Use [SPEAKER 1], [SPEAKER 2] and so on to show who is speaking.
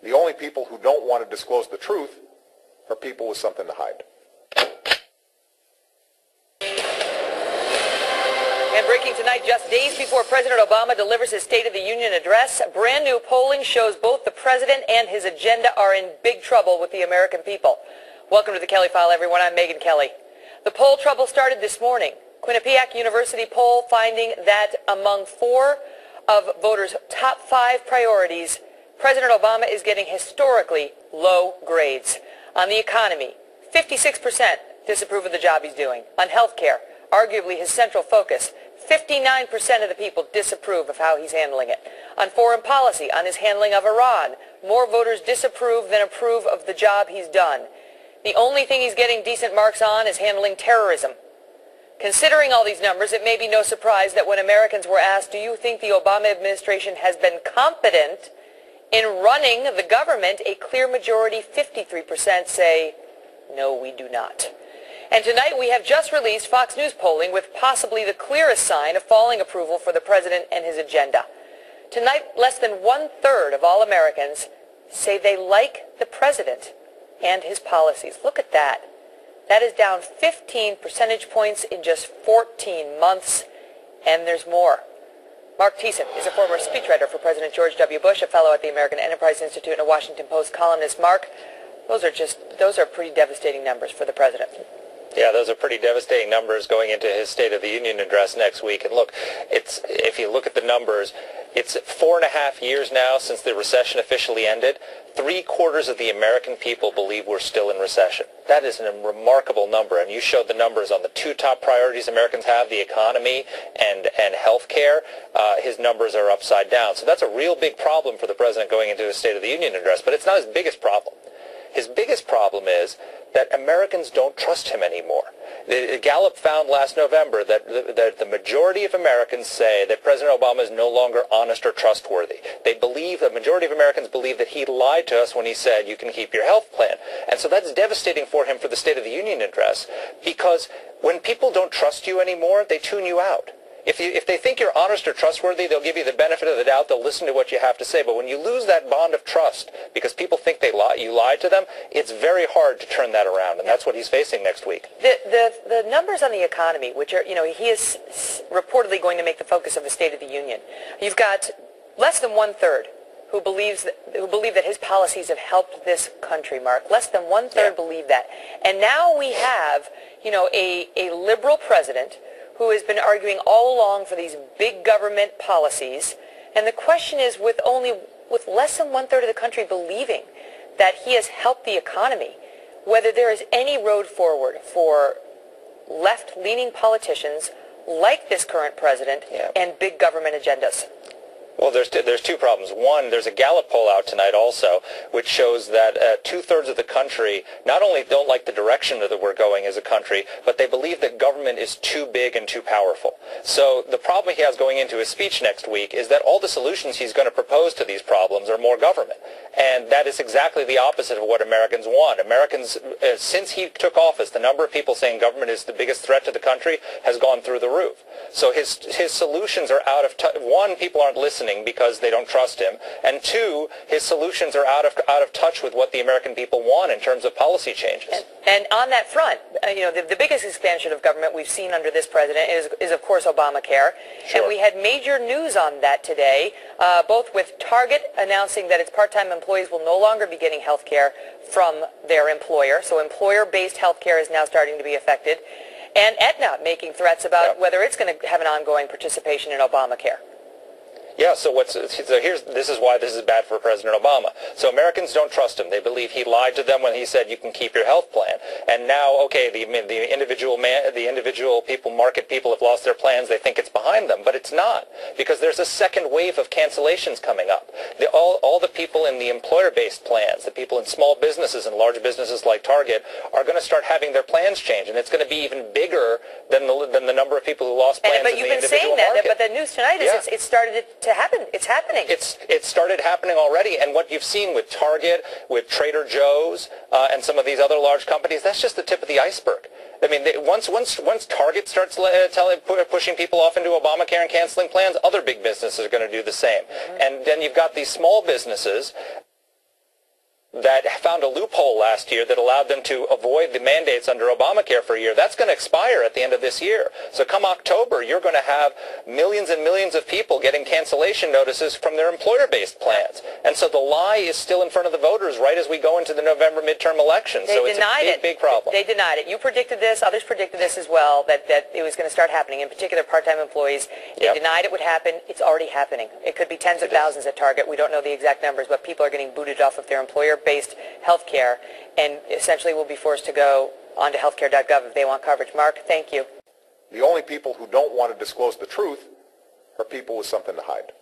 [SPEAKER 1] The only people who don't want to disclose the truth are people with something to hide.
[SPEAKER 2] And breaking tonight, just days before President Obama delivers his State of the Union address, brand new polling shows both the president and his agenda are in big trouble with the American people. Welcome to the Kelly File, everyone. I'm Megyn Kelly. The poll trouble started this morning. Quinnipiac University poll finding that among 4 of voters' top 5 priorities, President Obama is getting historically low grades. On the economy, 56% disapprove of the job he's doing. On health care, arguably his central focus, 59% of the people disapprove of how he's handling it. On foreign policy, on his handling of Iran, more voters disapprove than approve of the job he's done. The only thing he's getting decent marks on is handling terrorism. Considering all these numbers, it may be no surprise that when Americans were asked, do you think the Obama administration has been competent in running the government, a clear majority, 53%, say, no, we do not. And tonight we have just released Fox News polling with possibly the clearest sign of falling approval for the president and his agenda. Tonight, less than 1/3 of all Americans say they like the president and his policies. Look at that. That is down 15 percentage points in just 14 months, and there's more. Mark Thiessen is a former speechwriter for President George W. Bush, a fellow at the American Enterprise Institute and a Washington Post columnist. Mark, those are pretty devastating numbers for the president.
[SPEAKER 3] Yeah, those are pretty devastating numbers going into his State of the Union address next week. And look, if you look at the numbers, it's 4.5 years now since the recession officially ended. 3/4 of the American people believe we're still in recession. That is a remarkable number, and you showed the numbers on the 2 top priorities Americans have, the economy and health care. His numbers are upside down. So that's a real big problem for the president going into his State of the Union address, but it's not his biggest problem. His biggest problem is that Americans don't trust him anymore. Gallup found last November that the majority of Americans say that President Obama is no longer honest or trustworthy. The majority of Americans believe that he lied to us when he said you can keep your health plan. And so that's devastating for him for the State of the Union address, because when people don't trust you anymore, they tune you out. If they think you're honest or trustworthy, they'll give you the benefit of the doubt. They'll listen to what you have to say. But when you lose that bond of trust because people think you lied to them, it's very hard to turn that around. And that's what he's facing next week.
[SPEAKER 2] The numbers on the economy, which are, he is reportedly going to make the focus of the State of the Union. You've got less than 1/3 who believe that his policies have helped this country, Mark. Less than 1/3 believe that. And now we have, a liberal president who has been arguing all along for these big government policies. And the question is, with less than 1/3 of the country believing that he has helped the economy, whether there is any road forward for left-leaning politicians like this current president and big government agendas.
[SPEAKER 3] Well, there's 2 problems. One, there's a Gallup poll out tonight also, which shows that 2/3 of the country not only don't like the direction that we're going as a country, but they believe that government is too big and too powerful. So the problem he has going into his speech next week is that all the solutions he's going to propose to these problems are more government. And that is exactly the opposite of what Americans want. Americans, since he took office, the number of people saying government is the biggest threat to the country has gone through the roof. So his solutions are out of touch. One, people aren't listening because they don't trust him, and 2, his solutions are out of touch with what the American people want in terms of policy changes.
[SPEAKER 2] And on that front, the biggest expansion of government we've seen under this president is of course Obamacare.
[SPEAKER 3] Sure.
[SPEAKER 2] And we had major news on that today, both with Target announcing that its part-time employees will no longer be getting health care from their employer, so employer-based health care is now starting to be affected, and Aetna making threats about whether it's going to have an ongoing participation in Obamacare.
[SPEAKER 3] Yeah, this is why this is bad for President Obama. So Americans don't trust him. They believe he lied to them when he said you can keep your health plan. And now, the individual people, market people have lost their plans. They think it's behind them, but it's not, because there's a second wave of cancellations coming up. All the people in the employer-based plans, the people in small businesses and large businesses like Target, are going to start having their plans change, and it's going to be even bigger than the number of people who lost plans in the individual market.
[SPEAKER 2] But you've been saying that, but the news tonight is it started to happen. It's happening.
[SPEAKER 3] It started happening already, and what you've seen with Target, with Trader Joe's, and some of these other large companies, that's just the tip of the iceberg. I mean, once Target starts pushing people off into Obamacare and canceling plans, other big businesses are going to do the same. Mm-hmm. And then you've got these small businesses that found a loophole last year that allowed them to avoid the mandates under Obamacare for a year. That's going to expire at the end of this year. So come October, you're going to have millions and millions of people getting cancellation notices from their employer-based plans. And so the lie is still in front of the voters right as we go into the November midterm election. So it's a big problem.
[SPEAKER 2] They denied it. You predicted this. Others predicted this as well, that it was going to start happening, in particular part-time employees. They denied it would happen. It's already happening. It could be tens of thousands at Target. We don't know the exact numbers, but people are getting booted off of their employer-based health care and essentially will be forced to go onto healthcare.gov if they want coverage. Mark, thank you.
[SPEAKER 1] The only people who don't want to disclose the truth are people with something to hide.